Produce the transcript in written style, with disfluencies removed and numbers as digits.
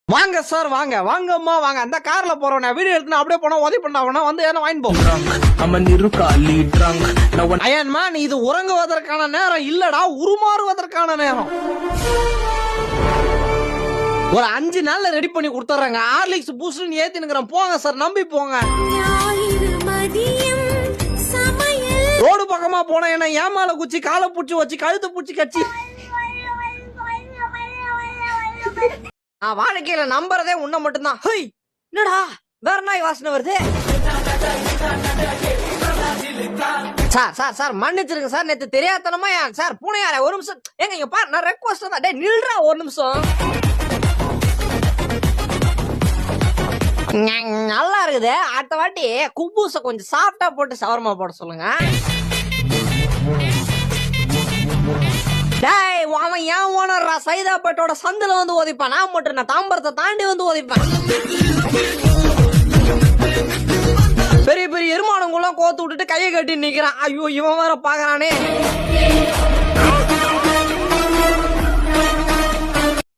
வாங்க சார் வாங்க வாங்கம்மா வாங்க அந்த கார்ல போறோம் வீடியோ எடுத்து அப்படியே போனா உதவி பண்ணா வந்து ஏன்னா வாங்கி போங்க ஐயன்மா நீ இது உறங்குவதற்கான நேரம் இல்லடா உருமாறுவதற்கான நேரம் ஒரு 5 நாள்ல ரெடி பண்ணி கொடுத்துறாங்க ஹார்லிக்ஸ் பூஸ்ட் ஏத்தினுக்கிறேன் போங்க சார் நம்பி போங்க ரோடு பக்கமா போனா என்ன ஏமால குச்சி காலை பூச்சி வச்சு கழுத்து பூச்சி கச்சி வாழ்க்கையில நம்புறதே உன்ன மட்டும்தான் என்னடா வேற நாய் வாசனை வருது சார் சார் சார் மன்னிச்சிருங்க சார் நேத்து தெரியாதனமா சார் பூனையார ஒரு நிமிஷம் எங்க இங்க பாரு நான் ரெக்வஸ்ட் தான் டேய் நில்றா ஒரு நிமிஷம் நல்லா இருக்குது அடுத்த வாட்டி குப்பூச கொஞ்சம் சாஃப்டா போட்டு சவர்மா போட சொல்லுங்க டேய் அவன் ஏன் ஓனர்ரா சைதாப்பேட்டோட சந்தில வந்து ஓதிப்பான் நான் மட்டும் நான் தாம்பரத்தை தாண்டி வந்து ஓதிப்பேன் பெரிய பெரிய எருமானங்குள்ள கோத்து விட்டுட்டு கையை கட்டி நிக்கிறான் ஐயோ இவன் வேற பாக்குறானே